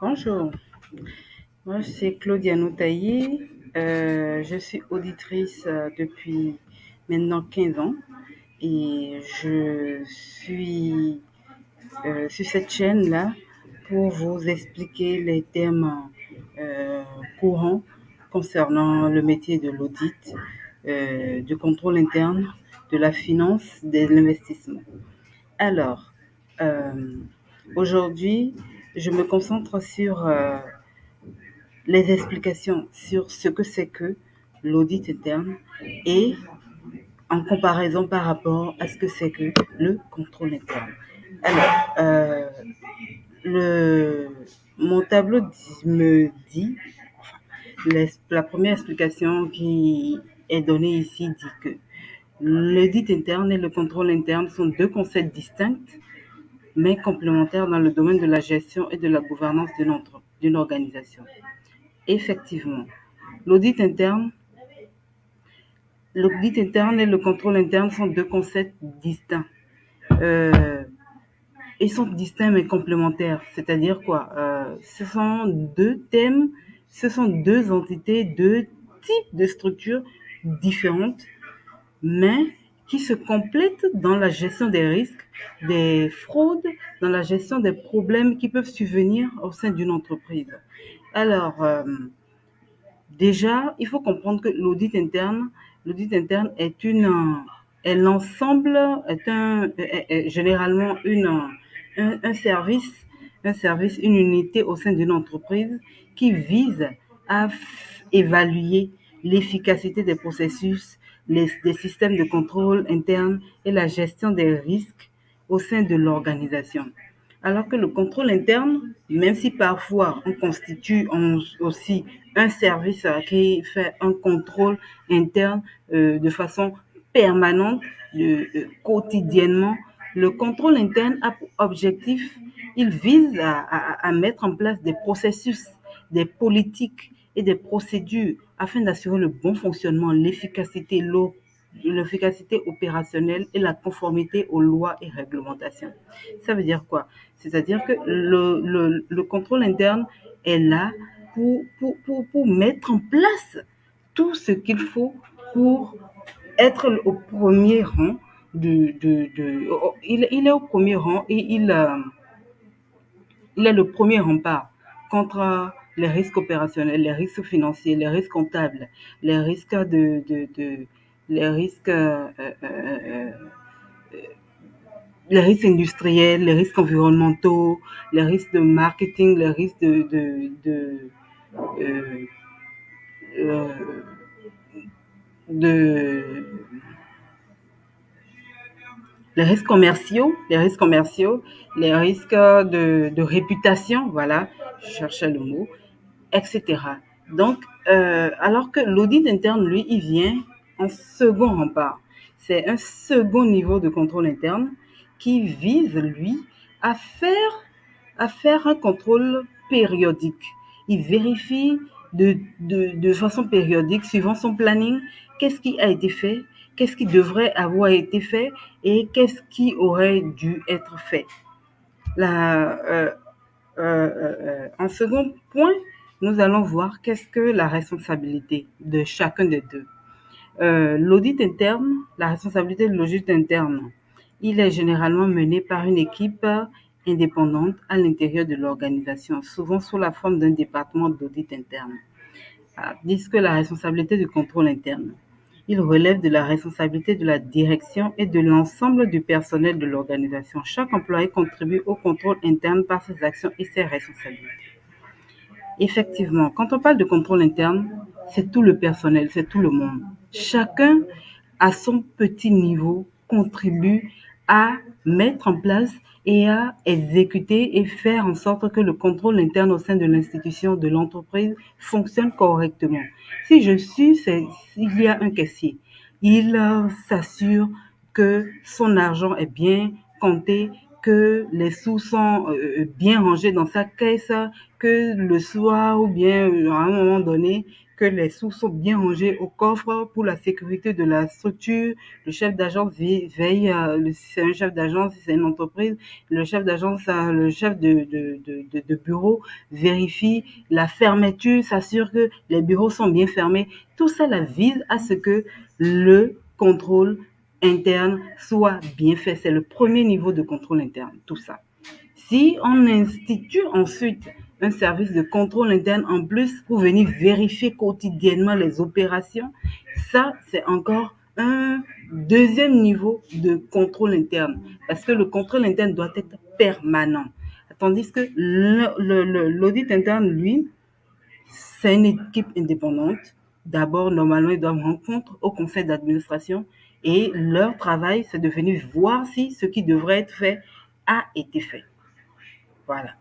Bonjour, moi c'est Claudia Noutailly. Je suis auditrice depuis maintenant 15 ans et je suis sur cette chaîne-là pour vous expliquer les thèmes euh, courants concernant le métier de l'audit, du contrôle interne, de la finance, de l'investissement. Alors, euh, aujourd'hui, je me concentre sur les explications sur ce que c'est que l'audit interne et en comparaison par rapport à ce que c'est que le contrôle interne. Alors, le, mon tableau me dit, la première explication qui est donnée ici dit que l'audit interne et le contrôle interne sont deux concepts distincts mais complémentaires dans le domaine de la gestion et de la gouvernance d'une organisation. Effectivement, l'audit interne, l'audit interne et le contrôle interne sont deux concepts distincts. Euh, Ils sont distincts mais complémentaires. C'est-à-dire quoi? Ce sont deux thèmes, ce sont deux entités, deux types de structures différentes, mais qui se complètent dans la gestion des risques, des fraudes, dans la gestion des problèmes qui peuvent survenir au sein d'une entreprise. Alors, déjà, il faut comprendre que l'audit interne est l'ensemble, est généralement un service, une unité au sein d'une entreprise qui vise à évaluer l'efficacité des processus, des systèmes de contrôle interne et la gestion des risques au sein de l'organisation. Alors que le contrôle interne, même si parfois on constitue aussi un service qui fait un contrôle interne de façon permanente, quotidiennement, le contrôle interne a pour objectif, il vise à mettre en place des processus, des politiques et des procédures afin d'assurer le bon fonctionnement, l'efficacité opérationnelle et la conformité aux lois et réglementations. Ça veut dire quoi? C'est-à-dire que le contrôle interne est là pour mettre en place tout ce qu'il faut pour être au premier rang il est au premier rang et il est le premier rempart contre les risques opérationnels, les risques financiers, les risques comptables, les risques les risques les risques industriels, les risques environnementaux, les risques de marketing, les risques euh, euh, de les risques de réputation, voilà, je cherchais le mot, etc. Donc, alors que l'audit interne, lui, il vient en second rempart. C'est un second niveau de contrôle interne qui vise, lui, à faire, à faire un contrôle périodique. Il vérifie de façon périodique, suivant son planning, qu'est-ce qui a été fait, qu'est-ce qui devrait avoir été fait et qu'est-ce qui aurait dû être fait. La, en second point, nous allons voir qu'est-ce que la responsabilité de chacun des deux. L'audit interne, la responsabilité de l'audit interne, il est généralement mené par une équipe indépendante à l'intérieur de l'organisation, souvent sous la forme d'un département d'audit interne. Disent que la responsabilité du contrôle interne, il relève de la responsabilité de la direction et de l'ensemble du personnel de l'organisation. Chaque employé contribue au contrôle interne par ses actions et ses responsabilités. Effectivement, quand on parle de contrôle interne, c'est tout le personnel, c'est tout le monde. Chacun, à son petit niveau, contribue à mettre en place et à exécuter et faire en sorte que le contrôle interne au sein de l'institution, de l'entreprise, fonctionne correctement. Si je suis, s'il y a un caissier, il s'assure que son argent est bien compté, que les sous sont bien rangés dans sa caisse, que le soir ou bien à un moment donné, que les sous sont bien rangés au coffre pour la sécurité de la structure. Le chef d'agence veille, c'est un chef d'agence, c'est une entreprise, le chef d'agence, le chef de bureau vérifie la fermeture, s'assure que les bureaux sont bien fermés. Tout ça vise à ce que le contrôle interne soit bien fait. C'est le premier niveau de contrôle interne, tout ça. Si on institue ensuite un service de contrôle interne en plus pour venir vérifier quotidiennement les opérations, ça, c'est encore un deuxième niveau de contrôle interne. Parce que le contrôle interne doit être permanent. Tandis que l'audit interne, lui, c'est une équipe indépendante. D'abord, normalement, ils doivent rencontrer au conseil d'administration et leur travail, c'est de venir voir si ce qui devrait être fait a été fait. Voilà.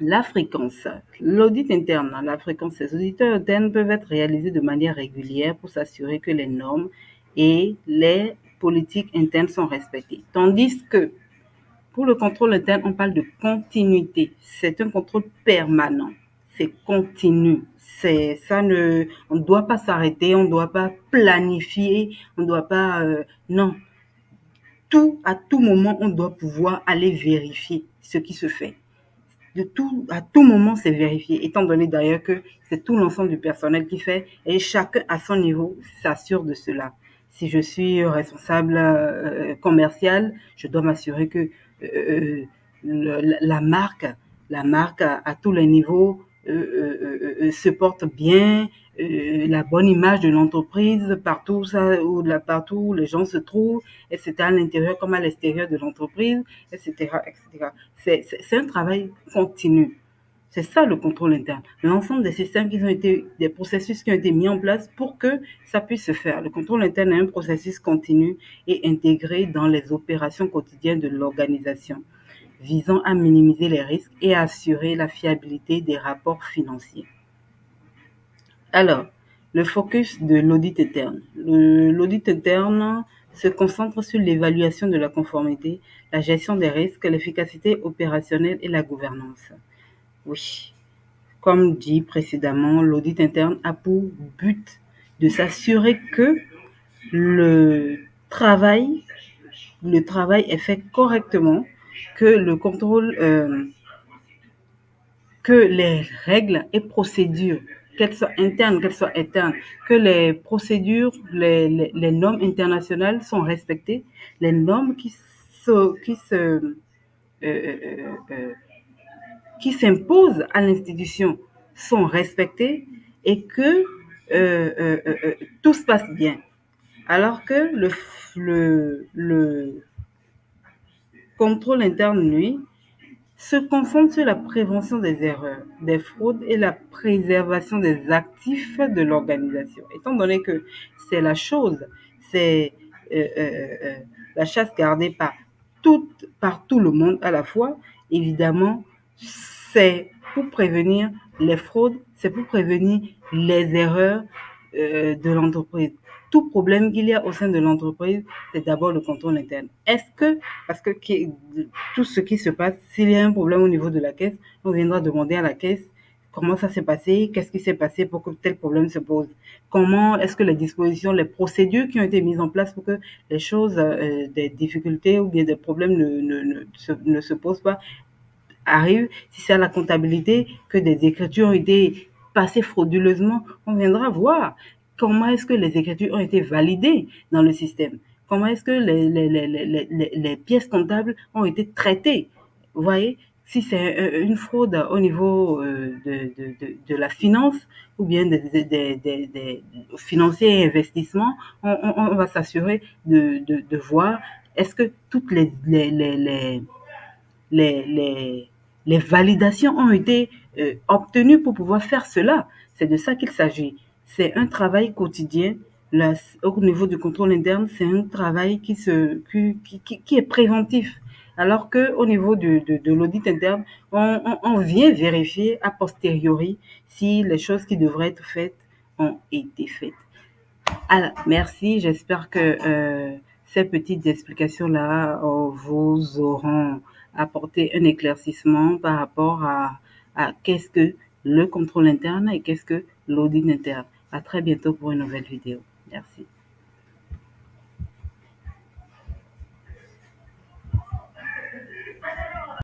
La fréquence. L'audit interne. La fréquence, ces auditeurs internes peuvent être réalisés de manière régulière pour s'assurer que les normes et les politiques internes sont respectées. Tandis que pour le contrôle interne, on parle de continuité. C'est un contrôle permanent. C'est continu. On ne doit pas s'arrêter, on ne doit pas planifier, on ne doit pas, non. À tout moment, on doit pouvoir aller vérifier ce qui se fait. À tout moment, c'est vérifié, étant donné d'ailleurs que c'est tout l'ensemble du personnel qui fait et chacun à son niveau s'assure de cela. Si je suis responsable commercial, je dois m'assurer que la marque à tous les niveaux se porte bien, la bonne image de l'entreprise partout où les gens se trouvent, etc., à l'intérieur comme à l'extérieur de l'entreprise, etc., etc. C'est un travail continu. C'est ça le contrôle interne. L'ensemble des systèmes des processus qui ont été mis en place pour que ça puisse se faire. Le contrôle interne est un processus continu et intégré dans les opérations quotidiennes de l'organisation, visant à minimiser les risques et à assurer la fiabilité des rapports financiers. Alors, le focus de l'audit interne. L'audit interne se concentre sur l'évaluation de la conformité, la gestion des risques, l'efficacité opérationnelle et la gouvernance. Oui, comme dit précédemment, l'audit interne a pour but de s'assurer que le travail est fait correctement, que le contrôle, que les règles et procédures, qu'elles soient internes, qu'elles soient externes, que les procédures, les normes internationales sont respectées, les normes qui s'imposent à l'institution sont respectées et que tout se passe bien. Alors que le contrôle interne, lui, se concentre sur la prévention des erreurs, des fraudes et la préservation des actifs de l'organisation. Étant donné que c'est c'est la chasse gardée par tout le monde à la fois, évidemment, c'est pour prévenir les fraudes, c'est pour prévenir les erreurs de l'entreprise. Tout problème qu'il y a au sein de l'entreprise, c'est d'abord le contrôle interne. Parce que tout ce qui se passe, s'il y a un problème au niveau de la caisse, on viendra demander à la caisse comment ça s'est passé, qu'est-ce qui s'est passé pour que tel problème se pose. Comment est-ce que les dispositions, les procédures qui ont été mises en place pour que les choses, des difficultés ou bien des problèmes ne se posent pas, arrivent. Si c'est à la comptabilité que des écritures ont été passées frauduleusement, on viendra voir comment est-ce que les écritures ont été validées dans le système. Comment est-ce que les pièces comptables ont été traitées. Vous voyez, si c'est une fraude au niveau de la finance ou bien des financiers et investissements, on va s'assurer de voir est-ce que toutes les validations ont été obtenues pour pouvoir faire cela. C'est de ça qu'il s'agit. C'est un travail quotidien. Là, au niveau du contrôle interne, c'est un travail qui est préventif. Alors qu'au niveau de l'audit interne, on vient vérifier a posteriori si les choses qui devraient être faites ont été faites. Alors, merci. J'espère que ces petites explications-là vous auront apporté un éclaircissement par rapport à qu'est-ce que le contrôle interne et qu'est-ce que l'audit interne. À très bientôt pour une nouvelle vidéo. Merci.